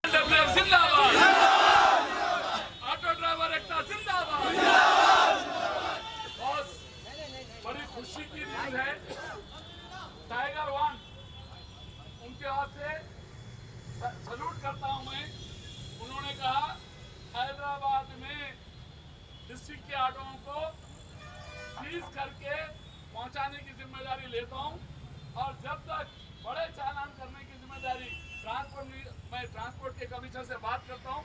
जिंदाबाद, auto driver एकता जिंदाबाद। बहुत बड़ी खुशी की न्यूज है। टाइगर वन उनके हाथ से सल्यूट करता हूं मैं। उन्होंने कहा हैदराबाद में डिस्ट्रिक्ट के ऑटोओं को सीज करके पहुंचाने की जिम्मेदारी लेता हूं और जब तक बड़े चालान करने की जिम्मेदारी मैं ट्रांसपोर्ट के कमिश्नर से बात करता हूं।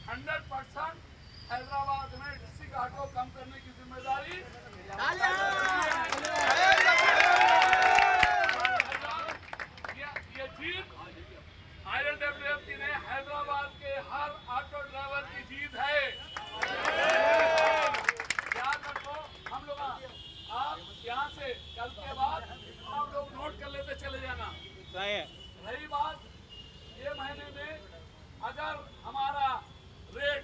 100% हैदराबाद में डिस्ट्रिक्ट ऑटो कम करने की जिम्मेदारी ये जीत ILWF की नहीं, हैदराबाद के हर ऑटो ड्राइवर की जीत है। याद रखो, हम लोग आप यहाँ से कल के बाद आप लोग नोट कर लेते चले जाना। रही बात ये महीने में अगर हमारा रेट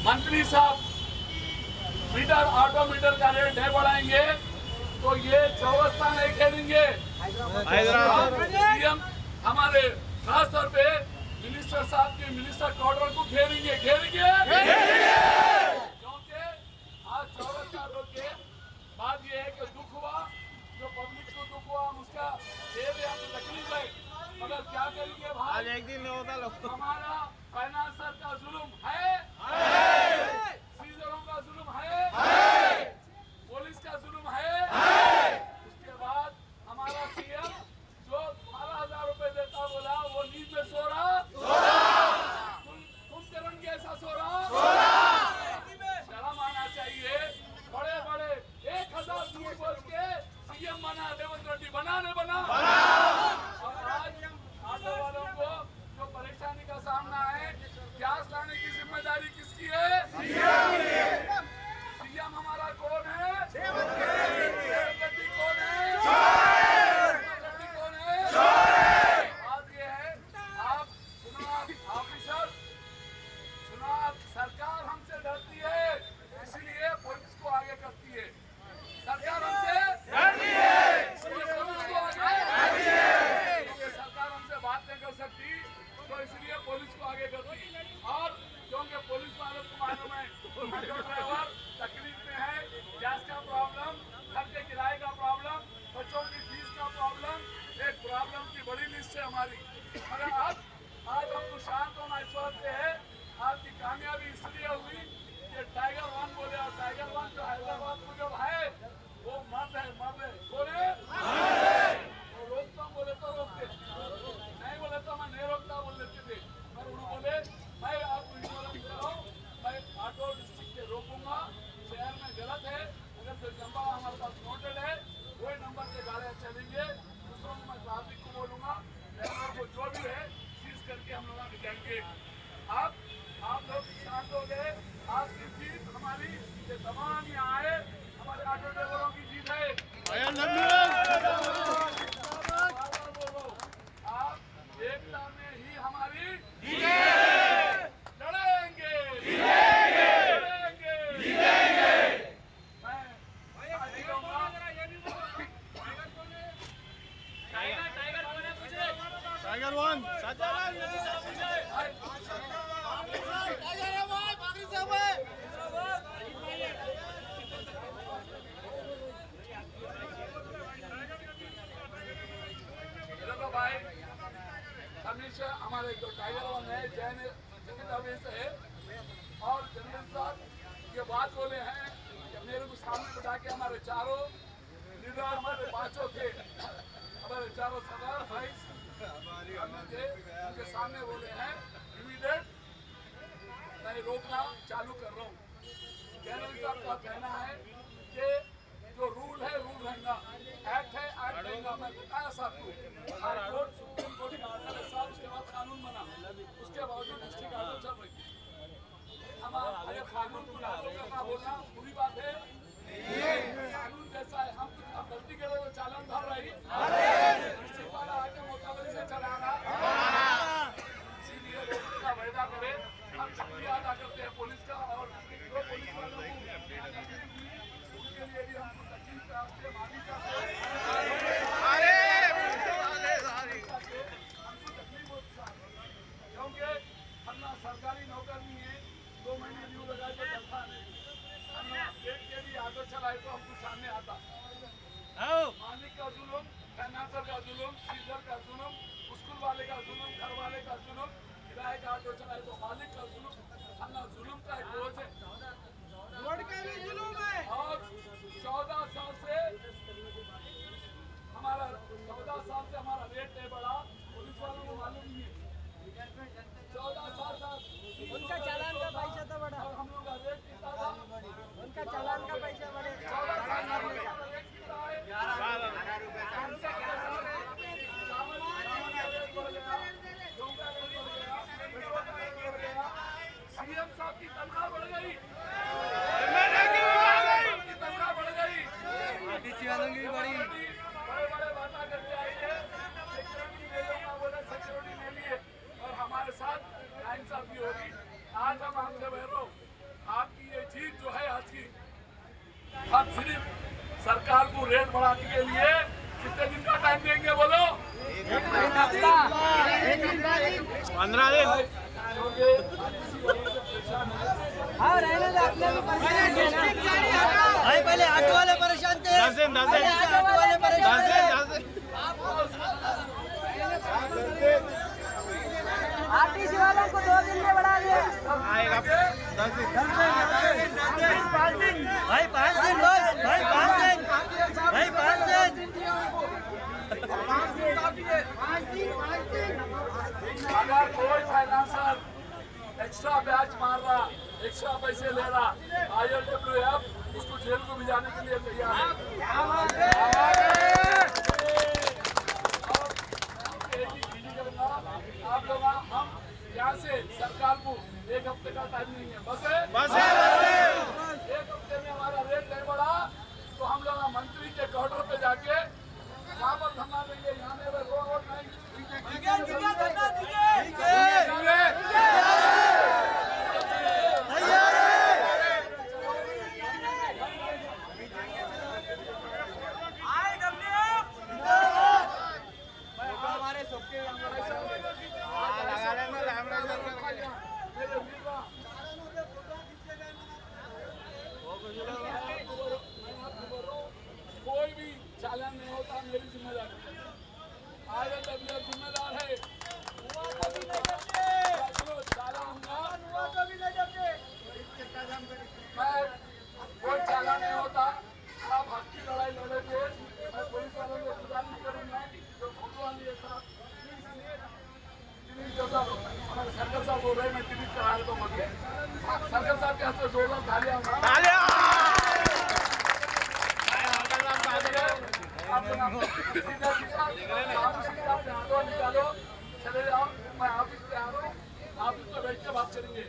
मंत्री साहब मीटर ऑटो मीटर का रेट नहीं बढ़ाएंगे तो ये चौरस्ता नहीं खेलेंगे। सीएम हमारे खास तौर पे मिनिस्टर साहब के मिनिस्टर कॉर्डर को घेरेंगे क्योंकि आज चौरस्ता रोड के बात ये है कि दुख हुआ, जो पब्लिक को दुख हुआ उसका तकलीफ है, मगर क्या करेंगे भाई, आज एक दिन नहीं होता लोग। हमारा फाइनेंसर का जुल्म है, सीजरों का जुल्म है, पुलिस का जुल्म है। उसके बाद हमारा सीएम जो 12,000 रुपए देता बोला वो नींद में सो रहा, कुंभकर्ण ऐसा सो रहा। शर्म आना चाहिए। बड़े बड़े 1,000 झूठ बोल के सीएम बना, रेवंत रेड्डी बना और आज ऑटो वालों को जो परेशानी का सामना है, गैस लाने की जिम्मेदारी किसकी है? सीएम हमारा कौन है? रेवंत रेड्डी कौन है? कौन है? बात ये है, आप चुनाव ऑफिसर, चुनाव सरकार हमसे डरती है, इसीलिए पुलिस को आगे करती है। सरकार हमसे डरती है, इसलिए पुलिस को आगे क्योंकि सरकार हमसे बात नहीं कर सकती तो इसलिए पुलिस को आगे करती है। और क्योंकि पुलिस वालों को मालूम है ऑटो ड्राइवर तकलीफ में है, गैस का प्रॉब्लम, घर के किराए का प्रॉब्लम, बच्चों की फीस का प्रॉब्लम, एक प्रॉब्लम की बड़ी लिस्ट है हमारी। मगर आज हमको शांत होना इस वक्त है। आपकी कामयाबी इसलिए हुई कि टाइगर वन बोले, और टाइगर वन जो हैदराबाद को जब है वो मर्द है बोले वो रोकता हूँ बोले तो रोकते, नहीं बोले तो मैं नहीं रोकता बोल लेते थे। पर उन्होंने बोले मैं आपको इंश्योरेंस दे रहा हूँ, मैं ऑटो डिस्ट्रिक्ट के रोकूंगा, शहर में गलत है, अगर कोई लंबा हमारे पास नोटेड है वही नंबर के गाड़ियाँ चलेंगे। दूसरों को मैं ट्रैफिक को बोलूंगा को जो भी है सीज करके हम लोग दिखाएंगे। आप लोग शांत हो गए। आज की जीत हमारी ये तमाम यहाँ आए हमारे ऑटो ड्राइवरों की जीत है। आप एकता में ही हमारी लड़ेंगे। टाइगर वन भाई हमेशा हमारे जो टाइगर वन है जैन है और जनरल साहब ये बात बोले हैं कि मेरे को सामने बिठा के हमारे चारों लीडर, हमारे पांचों थे, हमारे चारों सरदार भाई उनके सामने बोले हैं इमीडिएट मैं रोकना चालू कर रहा हूँ। जनरल साहब का कहना है कि जो रूल है रूल रहेगा, एक्ट है एक्ट रहेगा। मैं बताया सबको, हाईकोर्ट सुप्रीम कोर्ट का आर्डर है साहब, उसके बाद कानून बना, उसके बावजूद डिस्ट्रिक्ट ऑर्डर चल रही। हम अगर कानून को लागू करना बोलना पूरी बात है, कानून जैसा है। हम गलती करें तो चालान भर रही, डिस्ट्रिक्ट वाला आके मुताबिक से चलाना, इसीलिए रोकने का वायदा करे। हम शुक्रिया अदा करते हैं पुलिस का, और जो पुलिस वालों को उनके लिए भी हमको तकलीफ का माफी चाहते हैं। हमको तकलीफ होती है। महीने न्यू लगाए तो चलता नहीं। हम रेट के भी ऑटो चलाए तो हमको सामने आता। मालिक का जुलूम, फाइनेंसर का जुलूम, सीजर का जुलूम, स्कूल वाले का जुलूम, घर वाले का जुलूम, किराए का ऑटो चलाए तो मालिक का जुलूम। अन्ना जुलूम का एक बोझ है। रोड का भी जुलूम है। और 14 साल से हमारा रेट नहीं बढ़ा। पुलिस वालों को मालूम नहीं है। 14 साल तक उनका चालान का पैसा तो बढ़ा। और हम लोग का रेट कितना था? उनका चालान का पैसा बढ़े। 14 साल का रेट कितना है? 11 रुपए। सीएम साहब की तनख्वाह बढ़ गई, तनख्वाह बढ़ गई, डीसी वालों की भी बढ़ी। बड़े वादा करके आए थे, सिक्योरिटी ले लूंगा, बोले सिक्योरिटी ले लिए और हमारे साथ नाइंसाफी होगी। आज हम आपसे कह रहे हो, आपकी ये जीत जो है आज की, हम सिर्फ सरकार को रेट बढ़ाने के लिए कितने दिन का टाइम देंगे बोलो? 15 दिन। हाँ रहने दो, अपने भी भाई पहले ऑटो वाले परेशान थे। 10 दिन ऑटो वाले परेशान थे। आरटीसी वालों को 2 दिन में बढ़ा दिया। 10 दिन। भाई 5 दिन बस। भाई 5 दिन। भाई 5 दिन। अगर कोई फाइनेंसर एक्स्ट्रा ब्याज मार रहा, एक्स्ट्रा पैसे ले रहा, ILWF उसको जेल को भी जाने के लिए तैयार है। आप लोग हम यहाँ से सरकार को 1 हफ्ते का टाइम नहीं है, बस है। 1 हफ्ते में हमारा रेट नहीं बढ़ा तो हम लोग मंत्री के क्वार्टर पे जाके वहाँ पर धरना देंगे। यहाँ में रोड नहीं। कोई भी चालान नहीं होता, मेरी जिम्मेदारी। ILWF जिम्मेदार है। चालान कोई चालान नहीं होता। आप हक की लड़ाई लड़ेंगे, मैं पुलिस वालों को गुजारिश करूंगा जो फोटो वाली है साहब, हमारे सर्कल साहब बोल रहे हैं, मैं डिलीट करा देता हूँ। सर्कल साहब के हाथ से जोरदार तालियां। निकालो, चले जाओ, मैं ऑफिस पे आ रहा हूँ, ऑफिस में बैठ के बात करेंगे।